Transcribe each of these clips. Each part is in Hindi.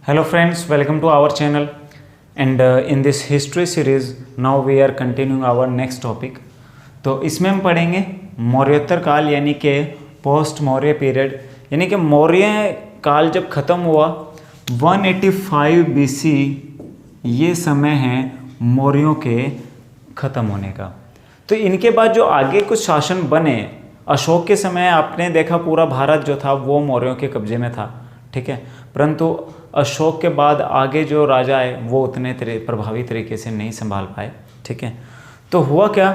Hello friends, welcome to our channel and in this history series now we are continuing our next topic। तो इसमें हम पढ़ेंगे मौर्योत्तर काल यानी कि पोस्ट मौर्य पीरियड, यानी कि मौर्य काल जब ख़त्म हुआ 185 BC, ये समय है मौर्यों के ख़त्म होने का। तो इनके बाद जो आगे कुछ शासन बने, अशोक के समय आपने देखा पूरा भारत जो था वो मौर्यों के कब्जे में था, ठीक है। परंतु अशोक के बाद आगे जो राजा आए वो उतने प्रभावी तरीके से नहीं संभाल पाए, ठीक है। तो हुआ क्या,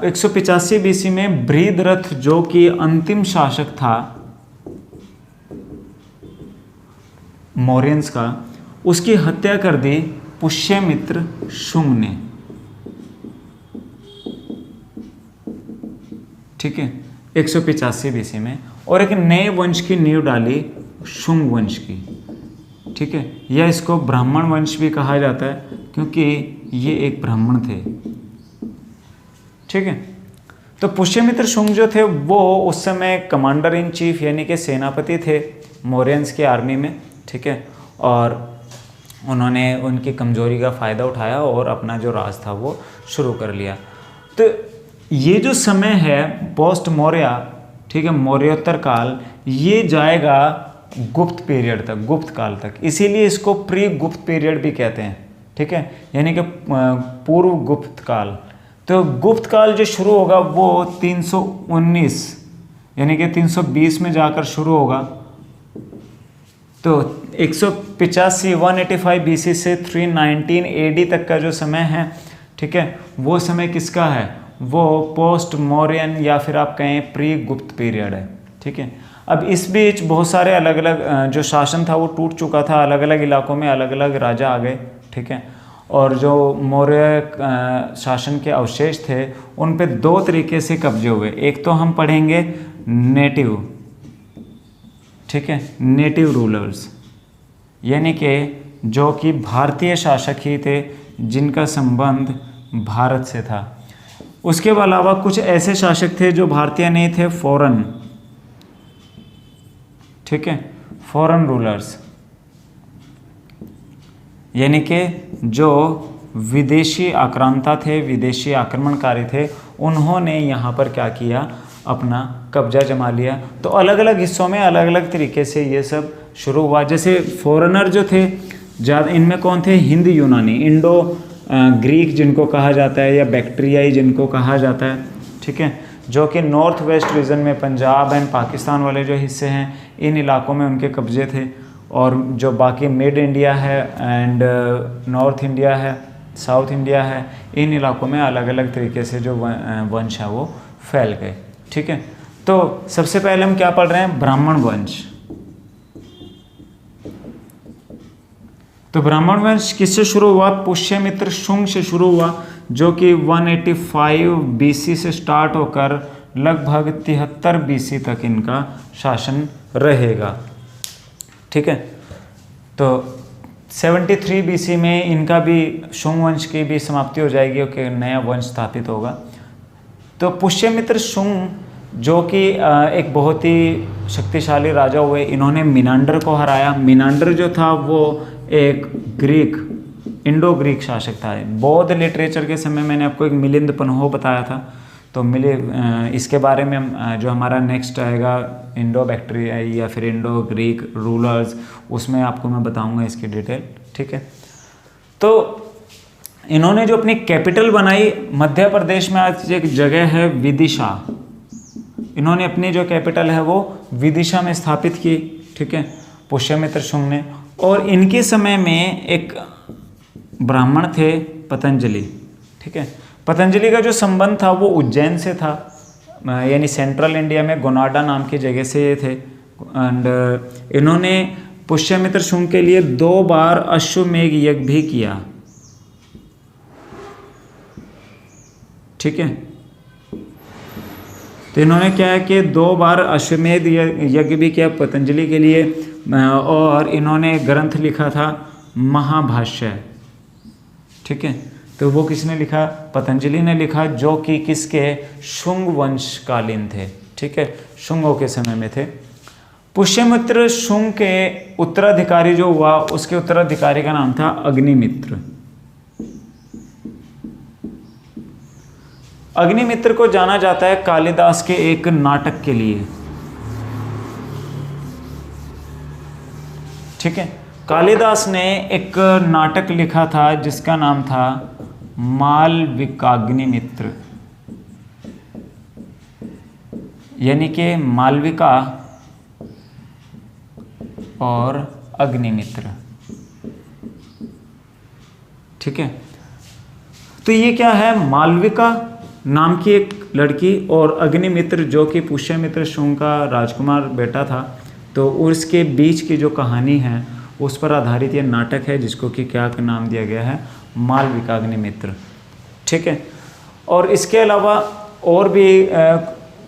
185 BC में बृहद्रथ जो कि अंतिम शासक था मौर्यंस का, उसकी हत्या कर दी पुष्यमित्र शुंग ने, ठीक है, 185 BC में। और एक नए वंश की नींव डाली शुंग वंश की, ठीक है। या इसको ब्राह्मण वंश भी कहा जाता है क्योंकि ये एक ब्राह्मण थे, ठीक है। तो पुष्यमित्र शुंग जो थे वो उस समय कमांडर इन चीफ यानी कि सेनापति थे मौर्यंस की आर्मी में, ठीक है। और उन्होंने उनकी कमजोरी का फ़ायदा उठाया और अपना जो राज था वो शुरू कर लिया। तो ये जो समय है पोस्ट मौर्य, ठीक है, मौर्योत्तर काल, ये जाएगा गुप्त पीरियड तक, गुप्त काल तक। इसीलिए इसको प्री गुप्त पीरियड भी कहते हैं, ठीक है, यानी कि पूर्व गुप्त काल। तो गुप्त काल जो शुरू होगा वो 319 यानी कि 320 में जाकर शुरू होगा। तो 185 BC से 319 AD तक का जो समय है, ठीक है, वो समय किसका है, वो पोस्ट मौर्यन या फिर आप कहें प्री गुप्त पीरियड है, ठीक है। अब इस बीच बहुत सारे अलग अलग जो शासन था वो टूट चुका था, अलग अलग इलाकों में अलग अलग राजा आ गए, ठीक है। और जो मौर्य शासन के अवशेष थे उन पे दो तरीके से कब्जे हुए। एक तो हम पढ़ेंगे नेटिव, ठीक है, नेटिव रूलर्स, यानी कि जो कि भारतीय शासक ही थे जिनका संबंध भारत से था। उसके अलावा कुछ ऐसे शासक थे जो भारतीय नहीं थे, फॉरेन, ठीक है, फॉरेन रूलर्स, यानी कि जो विदेशी आक्रांता थे, विदेशी आक्रमणकारी थे, उन्होंने यहाँ पर क्या किया, अपना कब्जा जमा लिया। तो अलग अलग हिस्सों में अलग अलग तरीके से ये सब शुरू हुआ। जैसे फॉरेनर जो थे ज़्यादा, इनमें कौन थे, हिंद यूनानी, इंडो ग्रीक जिनको कहा जाता है, या बैक्टीरियाई जिनको कहा जाता है, ठीक है, जो कि नॉर्थ वेस्ट रीजन में पंजाब एंड पाकिस्तान वाले जो हिस्से हैं इन इलाकों में उनके कब्जे थे। और जो बाकी मिड इंडिया है एंड नॉर्थ इंडिया है, साउथ इंडिया है, इन इलाकों में अलग अलग तरीके से जो वंश है वो फैल गए, ठीक है। तो सबसे पहले हम क्या पढ़ रहे हैं, ब्राह्मण वंश। तो ब्राह्मण वंश किससे शुरू हुआ, पुष्यमित्र शुंग से शुरू हुआ, जो कि 185 BC से स्टार्ट होकर लगभग 73 BC तक इनका शासन रहेगा, ठीक है। तो 73 BC में इनका भी, शुंग वंश की भी समाप्ति हो जाएगी, ओके, नया वंश स्थापित होगा। तो पुष्यमित्र शुंग जो कि एक बहुत ही शक्तिशाली राजा हुए, इन्होंने मिनांडर को हराया। मिनांडर जो था वो एक ग्रीक, इंडो ग्रीक शासक था। बौद्ध लिटरेचर के समय मैंने आपको एक मिलिंद पन्हो बताया था, तो इसके बारे में जो हमारा नेक्स्ट आएगा इंडो बैक्टीरिया या फिर इंडो ग्रीक रूलर्स, उसमें आपको मैं बताऊंगा इसकी डिटेल, ठीक है। तो इन्होंने जो अपनी कैपिटल बनाई, मध्य प्रदेश में आज एक जगह है विदिशा, इन्होंने अपनी जो कैपिटल है वो विदिशा में स्थापित की, ठीक है, पुष्यमित्र शुंग ने। और इनके समय में एक ब्राह्मण थे पतंजलि, ठीक है। पतंजलि का जो संबंध था वो उज्जैन से था, यानी सेंट्रल इंडिया में गोनाडा नाम की जगह से ये थे। एंड इन्होंने पुष्यमित्र शुंग के लिए 2 बार अश्वमेघ यज्ञ भी किया, ठीक है। तो इन्होंने क्या है कि 2 बार अश्वमेध यज्ञ भी किया पतंजलि के लिए। और इन्होंने ग्रंथ लिखा था महाभाष्य, ठीक है। तो वो किसने लिखा, पतंजलि ने लिखा, जो कि किसके, शुंग वंश कालीन थे, ठीक है, शुंगों के समय में थे। पुष्यमित्र शुंग के उत्तराधिकारी जो हुआ, उसके उत्तराधिकारी का नाम था अग्निमित्र। अग्निमित्र को जाना जाता है कालिदास के एक नाटक के लिए। ठीक है, कालिदास ने एक नाटक लिखा था जिसका नाम था मालविकाग्निमित्र, यानी कि मालविका और अग्निमित्र। ठीक है, तो ये क्या है, मालविका नाम की एक लड़की और अग्निमित्र जो कि पुष्यमित्र शुंग का राजकुमार बेटा था, तो उसके बीच की जो कहानी है उस पर आधारित ये नाटक है, जिसको कि क्या नाम दिया गया है, मालविकाग्निमित्र। ठीक है, और इसके अलावा और भी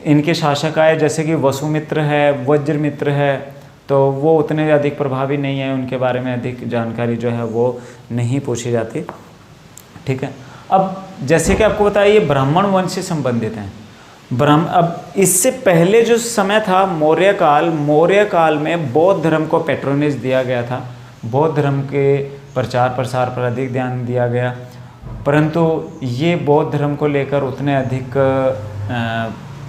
इनके शासक आए, जैसे कि वसुमित्र है, वज्रमित्र है, तो वो उतने अधिक प्रभावी नहीं है, उनके बारे में अधिक जानकारी जो है वो नहीं पूछी जाती। ठीक है, अब जैसे कि आपको बताया ये ब्राह्मण वंश से संबंधित हैं। अब इससे पहले जो समय था मौर्य काल में बौद्ध धर्म को पैट्रोनेज दिया गया था, बौद्ध धर्म के प्रचार प्रसार पर अधिक ध्यान दिया गया, परंतु ये बौद्ध धर्म को लेकर उतने अधिक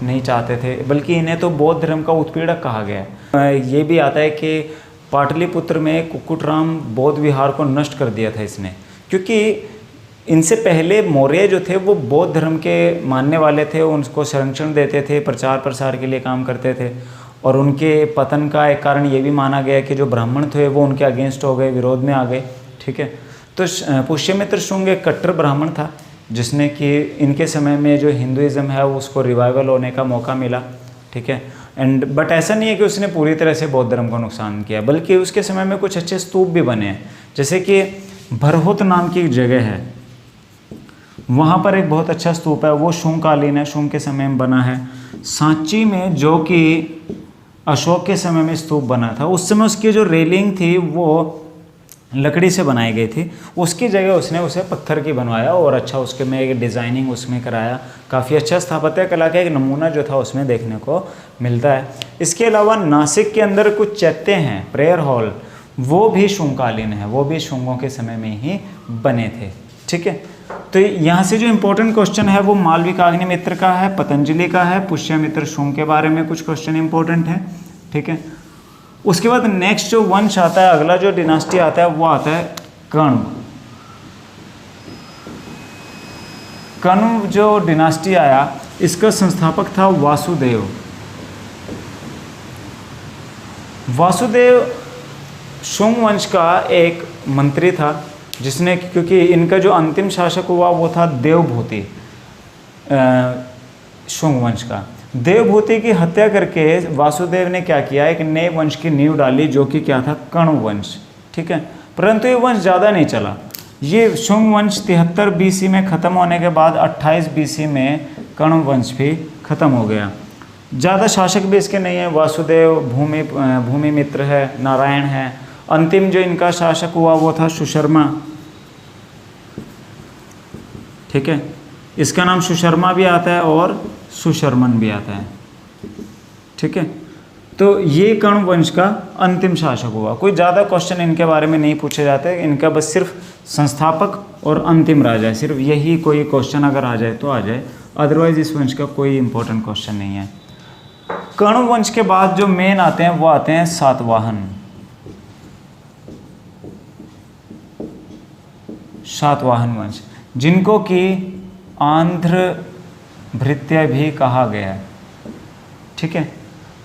नहीं चाहते थे, बल्कि इन्हें तो बौद्ध धर्म का उत्पीड़क कहा गया है। ये भी आता है कि पाटलिपुत्र में कुक्कुटराम बौद्ध विहार को नष्ट कर दिया था इसने, क्योंकि इनसे पहले मौर्य जो थे वो बौद्ध धर्म के मानने वाले थे, उनको संरक्षण देते थे, प्रचार प्रसार के लिए काम करते थे, और उनके पतन का एक कारण ये भी माना गया कि जो ब्राह्मण थे वो उनके अगेंस्ट हो गए, विरोध में आ गए। ठीक है, तो पुष्यमित्र शुंग एक कट्टर ब्राह्मण था, जिसने कि इनके समय में जो हिंदुइज्म है उसको रिवाइवल होने का मौका मिला। ठीक है, बट ऐसा नहीं है कि उसने पूरी तरह से बौद्ध धर्म को नुकसान किया, बल्कि उसके समय में कुछ अच्छे स्तूप भी बने हैं, जैसे कि भरहुत नाम की एक जगह है, वहाँ पर एक बहुत अच्छा स्तूप है, वो शुंग कालीन है, शुंग के समय में बना है। सांची में जो कि अशोक के समय में स्तूप बना था, उस समय उसकी जो रेलिंग थी वो लकड़ी से बनाई गई थी, उसकी जगह उसने उसे पत्थर की बनवाया और अच्छा उसके में एक डिज़ाइनिंग उसमें कराया। काफ़ी अच्छा स्थापत्य कला का एक नमूना जो था उसमें देखने को मिलता है। इसके अलावा नासिक के अंदर कुछ चैत्य हैं, प्रेयर हॉल, वो भी शुंगकालीन है, वो भी शुंगों के समय में ही बने थे। ठीक है, तो यहाँ से जो इम्पोर्टेंट क्वेश्चन है वो मालविकाग्निमित्र का है, पतंजलि का है, पुष्यमित्र शुंग के बारे में कुछ क्वेश्चन इंपॉर्टेंट है। ठीक है, उसके बाद नेक्स्ट जो वंश आता है, अगला जो डिनास्टी आता है वो आता है कण्व। कण्व जो डिनास्टी आया, इसका संस्थापक था वासुदेव। वासुदेव शुंग वंश का एक मंत्री था, जिसने, क्योंकि इनका जो अंतिम शासक हुआ वो था देवभूति, शुंग वंश का। देवभूति की हत्या करके वासुदेव ने क्या किया, एक नए वंश की नींव डाली, जो कि क्या था, कण्व वंश। ठीक है, परंतु ये वंश ज़्यादा नहीं चला। ये शुंग वंश 73 BC में ख़त्म होने के बाद 28 BC में कण्व वंश भी ख़त्म हो गया। ज़्यादा शासक भी इसके नहीं है, वासुदेव, भूमिमित्र है, नारायण है। अंतिम जो इनका शासक हुआ वो था सुशर्मा। ठीक है, इसका नाम सुशर्मा भी आता है और सुशर्मन भी आता है। ठीक है, तो ये कण्व वंश का अंतिम शासक हुआ। कोई ज़्यादा क्वेश्चन इनके बारे में नहीं पूछे जाते, इनका बस सिर्फ संस्थापक और अंतिम राजा है, सिर्फ यही कोई क्वेश्चन अगर आ जाए तो आ जाए, अदरवाइज इस वंश का कोई इंपॉर्टेंट क्वेश्चन नहीं है। कण्व वंश के बाद जो मेन आते हैं वो आते हैं सातवाहन। सातवाहन वंश, जिनको कि आंध्र भृत्य भी कहा गया है। ठीक है,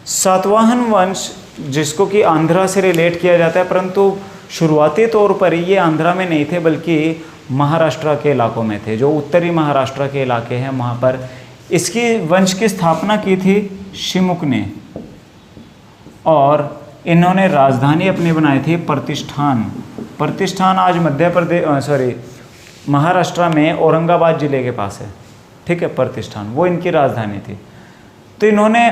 सातवाहन वंश जिसको कि आंध्रा से रिलेट किया जाता है, परंतु शुरुआती तौर पर ये आंध्रा में नहीं थे, बल्कि महाराष्ट्र के इलाकों में थे, जो उत्तरी महाराष्ट्र के इलाके हैं, वहाँ पर इसकी वंश की स्थापना की थी शिमुक ने, और इन्होंने राजधानी अपनी बनाई थी प्रतिष्ठान। प्रतिष्ठान आज मध्य प्रदेश महाराष्ट्र में औरंगाबाद जिले के पास है। ठीक है, प्रतिष्ठान वो इनकी राजधानी थी। तो इन्होंने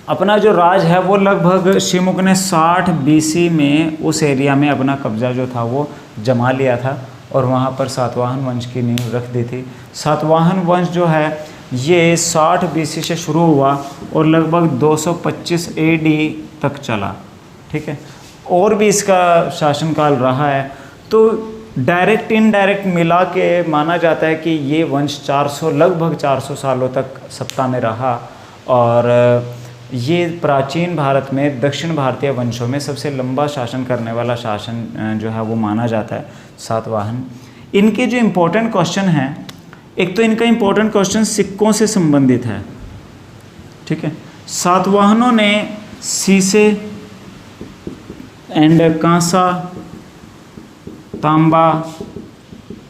अपना जो राज है वो लगभग शिमुक ने 60 BC में उस एरिया में अपना कब्जा जो था वो जमा लिया था, और वहाँ पर सातवाहन वंश की नींव रख दी थी। सातवाहन वंश जो है ये 60 BC से शुरू हुआ और लगभग 225 AD तक चला। ठीक है, और भी इसका शासनकाल रहा है। तो डायरेक्ट इनडायरेक्ट मिला के माना जाता है कि ये वंश 400 लगभग 400 सालों तक सत्ता में रहा, और ये प्राचीन भारत में दक्षिण भारतीय वंशों में सबसे लंबा शासन करने वाला शासन जो है वो माना जाता है सातवाहन। इनके जो इम्पोर्टेंट क्वेश्चन हैं, एक तो इनका इम्पोर्टेंट क्वेश्चन सिक्कों से संबंधित है। ठीक है, सातवाहनों ने सीसे एंड कांसा, तांबा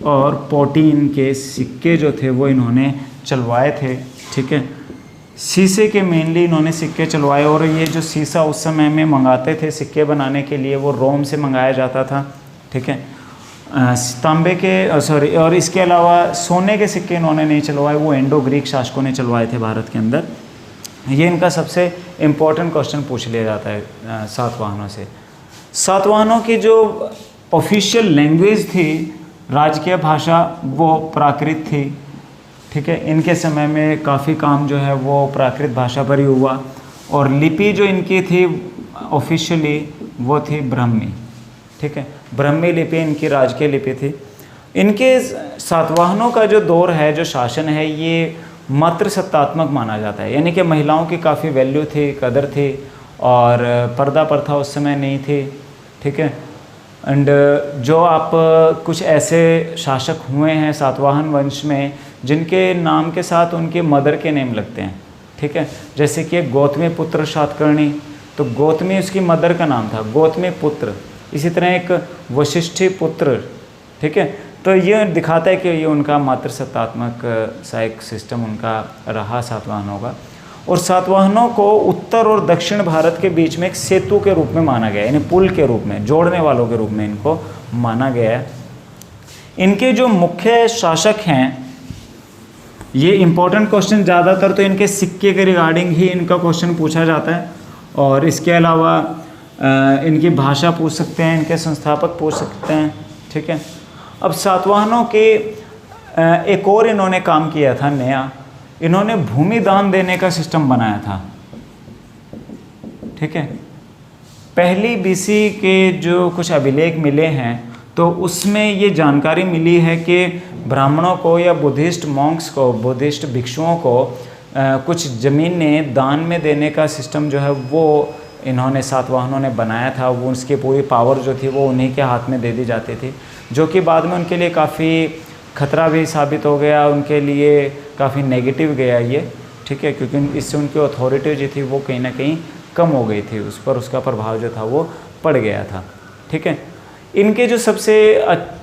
और पोटीन के सिक्के जो थे वो इन्होंने चलवाए थे। ठीक है, शीशे के मेनली इन्होंने सिक्के चलवाए, और ये जो शीशा उस समय में मंगाते थे सिक्के बनाने के लिए वो रोम से मंगाया जाता था। ठीक है, तांबे के और इसके अलावा सोने के सिक्के इन्होंने नहीं चलवाए, वो इंडो ग्रीक शासकों ने चलवाए थे भारत के अंदर। ये इनका सबसे इम्पोर्टेंट क्वेश्चन पूछ लिया जाता है सातवाहनों से। सातवाहनों की जो ऑफिशियल लैंग्वेज थी, राजकीय भाषा, वो प्राकृत थी। ठीक है, इनके समय में काफ़ी काम जो है वो प्राकृत भाषा पर ही हुआ, और लिपि जो इनकी थी ऑफिशियली वो थी ब्राह्मी। ठीक है, ब्राह्मी लिपि इनकी राजकीय लिपि थी। इनके सातवाहनों का जो दौर है, जो शासन है, ये मातृ सत्तात्मक माना जाता है, यानी कि महिलाओं की काफ़ी वैल्यू थी, कदर थी, और पर्दा प्रथा उस समय नहीं थी। ठीक है, एंड जो आप कुछ ऐसे शासक हुए हैं सातवाहन वंश में जिनके नाम के साथ उनके मदर के नेम लगते हैं। ठीक है, जैसे कि गौतमी पुत्र सातकर्णी, तो गौतमी उसकी मदर का नाम था, गौतमी पुत्र। इसी तरह एक वशिष्ठी पुत्र। ठीक है, तो ये दिखाता है कि ये उनका मातृ सत्तात्मक सा एक सिस्टम उनका रहा सातवाहनों का। और सातवाहनों को उत्तर और दक्षिण भारत के बीच में एक सेतु के रूप में माना गया है, यानी पुल के रूप में, जोड़ने वालों के रूप में इनको माना गया है। इनके जो मुख्य शासक हैं, ये इम्पोर्टेंट क्वेश्चन ज़्यादातर तो इनके सिक्के के रिगार्डिंग ही इनका क्वेश्चन पूछा जाता है, और इसके अलावा इनकी भाषा पूछ सकते हैं, इनके संस्थापक पूछ सकते हैं। ठीक है, अब सातवाहनों के एक और इन्होंने काम किया था नया, इन्होंने भूमि दान देने का सिस्टम बनाया था। ठीक है, पहली बीसी के जो कुछ अभिलेख मिले हैं तो उसमें ये जानकारी मिली है कि ब्राह्मणों को या बुद्धिस्ट मॉन्क्स को, बुद्धिस्ट भिक्षुओं को कुछ ज़मीनें दान में देने का सिस्टम जो है वो इन्होंने सातवाहनों ने बनाया था। वो उसकी पूरी पावर जो थी वो उन्हीं के हाथ में दे दी जाती थी, जो कि बाद में उनके लिए काफ़ी खतरा भी साबित हो गया, उनके लिए काफ़ी नेगेटिव गया ये। ठीक है, क्योंकि इससे उनकी अथॉरिटी जो थी वो कहीं ना कहीं कम हो गई थी, उस पर उसका प्रभाव जो था वो पड़ गया था। ठीक है, इनके जो सबसे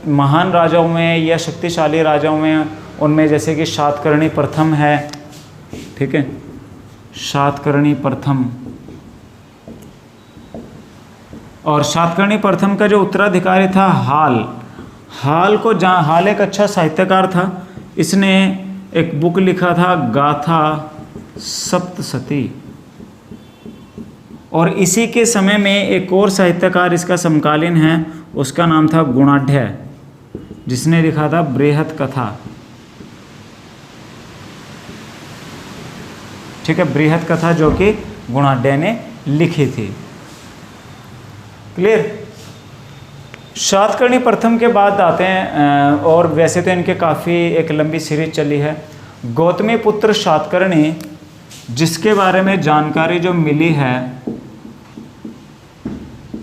महान राजाओं में या शक्तिशाली राजाओं में, उनमें जैसे कि सातकर्णी प्रथम है। ठीक है, सातकर्णी प्रथम, और सातकर्णी प्रथम का जो उत्तराधिकारी था हाल को हाल एक अच्छा साहित्यकार था। इसने एक बुक लिखा था गाथा सप्तशती, और इसी के समय में एक और साहित्यकार इसका समकालीन है, उसका नाम था गुणाढ़, जिसने लिखा था बृहत कथा। ठीक है, बृहत कथा जो कि गुणाढ़ ने लिखी थी। क्लियर। सातकर्णी प्रथम के बाद आते हैं, और वैसे तो इनके काफ़ी एक लंबी सीरीज चली है, गौतमी पुत्र सातकर्णी, जिसके बारे में जानकारी जो मिली है,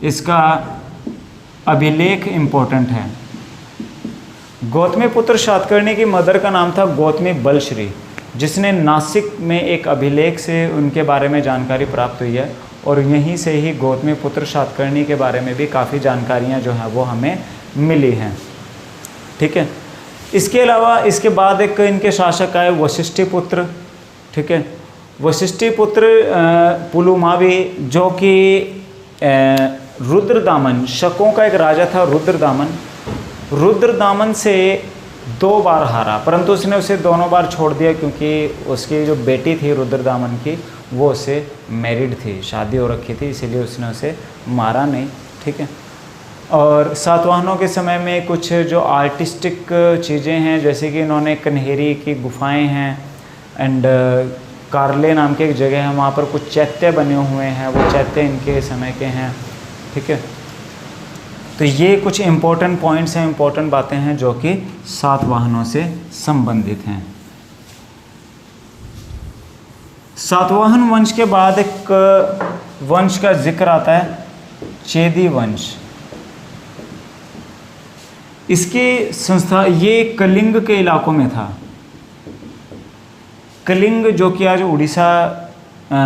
इसका अभिलेख इम्पोर्टेंट है। गौतमी पुत्र सातकर्णी की मदर का नाम था गौतमी बलश्री, जिसने नासिक में एक अभिलेख से उनके बारे में जानकारी प्राप्त हुई है, और यहीं से ही गौतमी पुत्र सातकर्णी के बारे में भी काफ़ी जानकारियाँ जो हैं वो हमें मिली हैं। ठीक है, इसके अलावा इसके बाद एक इनके शासक आए वशिष्ठी पुत्र। ठीक है, वशिष्ठी पुत्र पुलुमावी, जो कि रुद्रदामन, शकों का एक राजा था रुद्रदामन से 2 बार हारा, परंतु उसने उसे दोनों बार छोड़ दिया, क्योंकि उसकी जो बेटी थी रुद्रदामन की वो उससे मैरिड थी, शादी हो रखी थी, इसीलिए उसने उसे मारा नहीं। ठीक है, और सातवाहनों के समय में कुछ जो आर्टिस्टिक चीज़ें हैं, जैसे कि इन्होंने कन्हेरी की गुफाएं हैं, एंड कारले नाम की एक जगह है, वहाँ पर कुछ चैत्य बने हुए हैं, वो चैत्य इनके समय के हैं। ठीक है, तो ये कुछ इम्पोर्टेंट पॉइंट्स हैं, इम्पोर्टेंट बातें हैं जो कि सातवाहनों से संबंधित हैं। सातवाहन वंश के बाद एक वंश का जिक्र आता है, चेदी वंश। इसकी संस्था, ये कलिंग के इलाकों में था। कलिंग जो कि आज उड़ीसा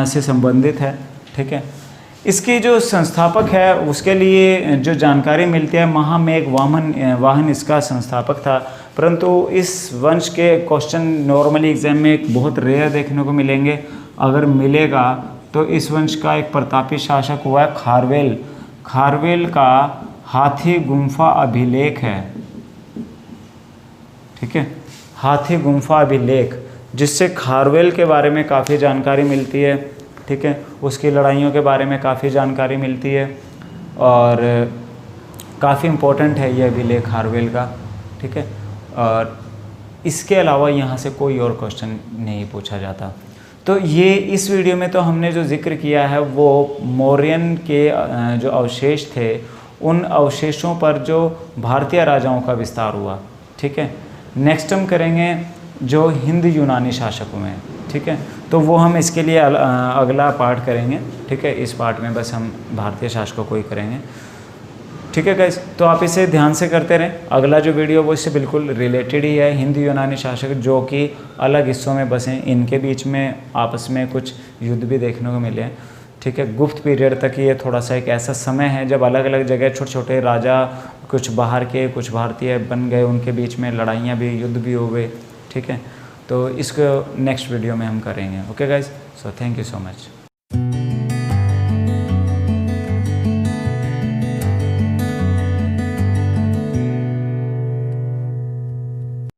से संबंधित है। ठीक है, इसके जो संस्थापक है उसके लिए जो जानकारी मिलती है, महामेघ वाहन इसका संस्थापक था। परंतु इस वंश के क्वेश्चन नॉर्मली एग्जाम में एक बहुत रेयर देखने को मिलेंगे। अगर मिलेगा तो इस वंश का एक प्रतापी शासक हुआ है खारवेल। खारवेल का हाथी गुम्फा अभिलेख है। ठीक है, हाथी गुम्फा अभिलेख, जिससे खारवेल के बारे में काफ़ी जानकारी मिलती है। ठीक है, उसकी लड़ाइयों के बारे में काफ़ी जानकारी मिलती है और काफ़ी इम्पोर्टेंट है ये अभिलेख खारवेल का। ठीक है, और इसके अलावा यहाँ से कोई और क्वेश्चन नहीं पूछा जाता। तो ये इस वीडियो में तो हमने जो जिक्र किया है वो मौर्यन के जो अवशेष थे, उन अवशेषों पर जो भारतीय राजाओं का विस्तार हुआ। ठीक है, नेक्स्ट हम करेंगे जो हिंद यूनानी शासक हुए हैं। ठीक है, तो वो हम इसके लिए अगला पार्ट करेंगे। ठीक है, इस पार्ट में बस हम भारतीय शासकों को ही करेंगे। ठीक है गाइस, तो आप इसे ध्यान से करते रहें। अगला जो वीडियो वो इससे बिल्कुल रिलेटेड ही है। हिंद यूनानी शासक जो कि अलग हिस्सों में बसे, इनके बीच में आपस में कुछ युद्ध भी देखने को मिले हैं। ठीक है, गुप्त पीरियड तक ये थोड़ा सा एक ऐसा समय है जब अलग अलग जगह छोटे छोटे राजा, कुछ बाहर के कुछ भारतीय बन गए, उनके बीच में लड़ाइयाँ भी, युद्ध भी हुए। ठीक है, तो इसको नेक्स्ट वीडियो में हम करेंगे। Okay guys, so thank you so much.